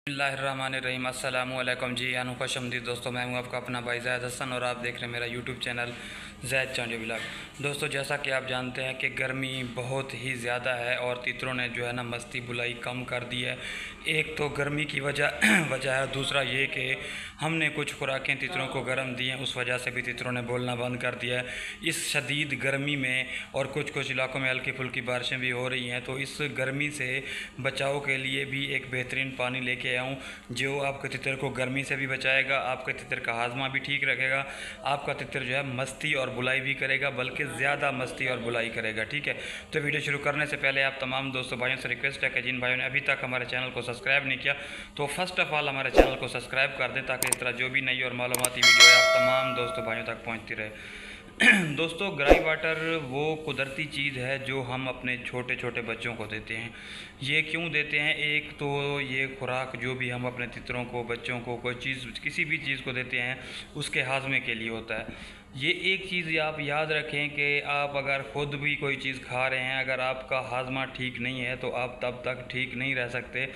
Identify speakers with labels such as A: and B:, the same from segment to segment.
A: बिस्मिल्लाहिर्रहमानिर्रहीम। अस्सलामु अलैकुम जी, अनोखा शमदीद दोस्तों, मैं हूं आपका अपना भाई ज़ैद हसन और आप देख रहे हैं मेरा यूट्यूब चैनल ज़ैद चांडी व्लॉग। दोस्तों, जैसा कि आप जानते हैं कि गर्मी बहुत ही ज़्यादा है और तितरों ने जो है ना मस्ती बुलाई कम कर दी है। एक तो गर्मी की वजह है, दूसरा ये कि हमने कुछ खुराकें तितरों को गर्म दी हैं, उस वजह से भी तितरों ने बोलना बंद कर दिया है। इस शदीद गर्मी में और कुछ इलाकों में हल्की फुल्की बारिशें भी हो रही हैं, तो इस गर्मी से बचाव के लिए भी एक बेहतरीन पानी लेके आया हूँ जो आपके तितर को गर्मी से भी बचाएगा, आपके तितर का हाजमा भी ठीक रखेगा, आपका तितर जो है मस्ती और बुलाई भी करेगा, बल्कि ज़्यादा मस्ती और बुलाई करेगा। ठीक है, तो वीडियो शुरू करने से पहले आप तमाम दोस्तों भाइयों से रिक्वेस्ट है कि जिन भाइयों ने अभी तक हमारे चैनल को सब्सक्राइब नहीं किया तो फर्स्ट ऑफ ऑल हमारे चैनल को सब्सक्राइब कर दें, ताकि इस तरह जो भी नई और मालूमाती वीडियो है आप तमाम दोस्तों भाइयों तक पहुँचती रहे। दोस्तों, ग्राई वाटर वो कुदरती चीज़ है जो हम अपने छोटे छोटे बच्चों को देते हैं। ये क्यों देते हैं? एक तो ये खुराक जो भी हम अपने तितरों को, बच्चों को कोई चीज़, किसी भी चीज़ को देते हैं उसके हाजमे के लिए होता है। ये एक चीज़ आप याद रखें कि आप अगर ख़ुद भी कोई चीज़ खा रहे हैं, अगर आपका हाजमा ठीक नहीं है तो आप तब तक ठीक नहीं रह सकते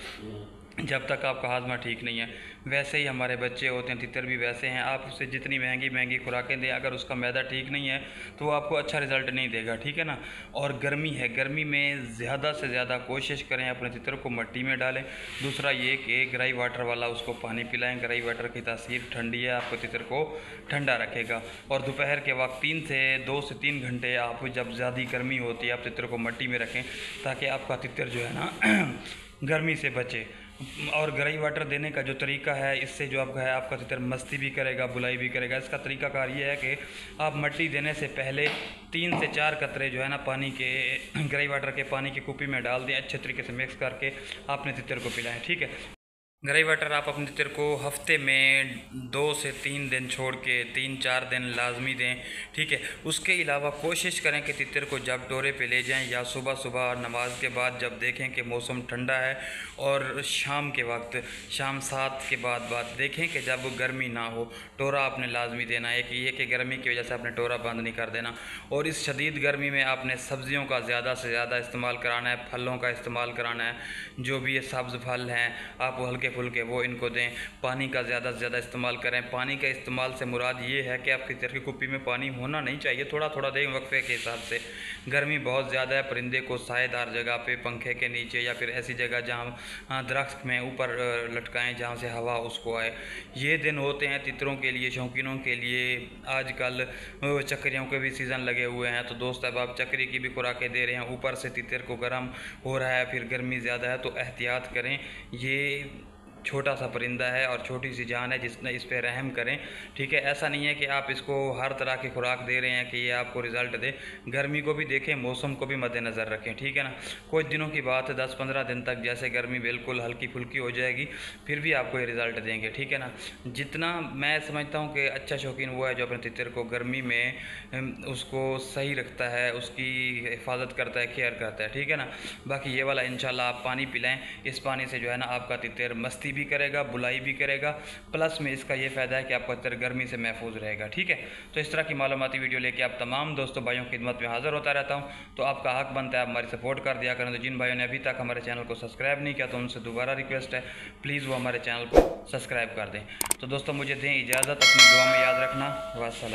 A: जब तक आपका हाजमा ठीक नहीं है। वैसे ही हमारे बच्चे होते हैं, तितर भी वैसे हैं। आप उससे जितनी महंगी महंगी खुराकें दें, अगर उसका मैदा ठीक नहीं है तो आपको अच्छा रिज़ल्ट नहीं देगा। ठीक है ना। और गर्मी है, गर्मी में ज़्यादा से ज़्यादा कोशिश करें अपने तितर को मट्टी में डालें। दूसरा ये कि ग्राई वाटर वाला उसको पानी पिलाएं। ग्राई वाटर की तासीर ठंडी है, आपको तितर को ठंडा रखेगा। और दोपहर के वक्त 2 से 3 घंटे आप, जब ज़्यादा गर्मी होती है, आप तितर को मट्टी में रखें ताकि आपका तितर जो है ना गर्मी से बचे। और ग्राई वाटर देने का जो तरीका है, इससे जो आपका है आपका तितर मस्ती भी करेगा, बुलाई भी करेगा। इसका तरीकाकार ये है कि आप मट्टी देने से पहले 3 से 4 कतरे जो है ना पानी के, ग्राई वाटर के पानी की कुप्पी में डाल दें, अच्छे तरीके से मिक्स करके आपने तितर को पिलाएं। ठीक है। ग्राई वाटर आप अपने तितर को हफ्ते में 2 से 3 दिन छोड़ के 3-4 दिन लाजमी दें। ठीक है। उसके अलावा कोशिश करें कि तितर को जब टोरे पे ले जाएं या सुबह सुबह नमाज के बाद, जब देखें कि मौसम ठंडा है, और शाम के वक्त, शाम 7 के बाद देखें कि जब गर्मी ना हो, टोरा आपने लाजमी देना है। कि ये कि गर्मी की वजह से आपने टोरा बंद नहीं कर देना। और इस शदीद गर्मी में आपने सब्ज़ियों का ज़्यादा से ज़्यादा इस्तेमाल कराना है, फलों का इस्तेमाल कराना है। जो भी ये सब्ज़ फल हैं आप हल्के फुल्के वो इनको दें। पानी का ज़्यादा से ज़्यादा इस्तेमाल करें। पानी का इस्तेमाल से मुराद ये है कि आपकी तितर की कुप्पी में पानी होना नहीं चाहिए, थोड़ा थोड़ा दें वक्फे के हिसाब से। गर्मी बहुत ज़्यादा है, परिंदे को सायेदार जगह पे, पंखे के नीचे या फिर ऐसी जगह जहाँ दरख्त में ऊपर लटकाएं जहाँ से हवा उसको आए। ये दिन होते हैं तितरों के लिए, शौकीनों के लिए। आजकल चक्रियों के भी सीज़न लगे हुए हैं, तो दोस्त अब आप चक्री की भी खुराकें दे रहे हैं, ऊपर से तितर को गर्म हो रहा है, फिर गर्मी ज़्यादा है, तो एहतियात करें। ये छोटा सा परिंदा है और छोटी सी जान है, जिसने इस पर रहम करें। ठीक है। ऐसा नहीं है कि आप इसको हर तरह की खुराक दे रहे हैं कि ये आपको रिज़ल्ट दे। गर्मी को भी देखें, मौसम को भी मद्देनज़र रखें। ठीक है ना। कुछ दिनों की बात है, 10-15 दिन तक जैसे गर्मी बिल्कुल हल्की फुल्की हो जाएगी, फिर भी आपको ये रिज़ल्ट देंगे। ठीक है ना। जितना मैं समझता हूँ कि अच्छा शौकीन वो है जो अपने तितर को गर्मी में उसको सही रखता है, उसकी हिफाजत करता है, केयर करता है। ठीक है ना। बाकी ये वाला इंशाल्लाह आप पानी पिलाएं। इस पानी से जो है ना आपका तितर मस्ती भी करेगा, बुलाई भी करेगा, प्लस में इसका ये फ़ायदा है कि आपका तितर गर्मी से महफूज रहेगा। ठीक है। तो इस तरह की मालूमाती वीडियो लेके आप तमाम दोस्तों भाइयों की खिदमत में हाज़िर होता रहता हूँ। तो आपका हक बनता है आप हमारी सपोर्ट कर दिया करें। तो जिन भाइयों ने अभी तक हमारे चैनल को सब्सक्राइब नहीं किया तो उनसे दोबारा रिक्वेस्ट है, प्लीज़ वो हमारे चैनल को सब्सक्राइब कर दें। तो दोस्तों मुझे दें इजाज़त, अपनी दुआ में याद रखना। वास्सलाम।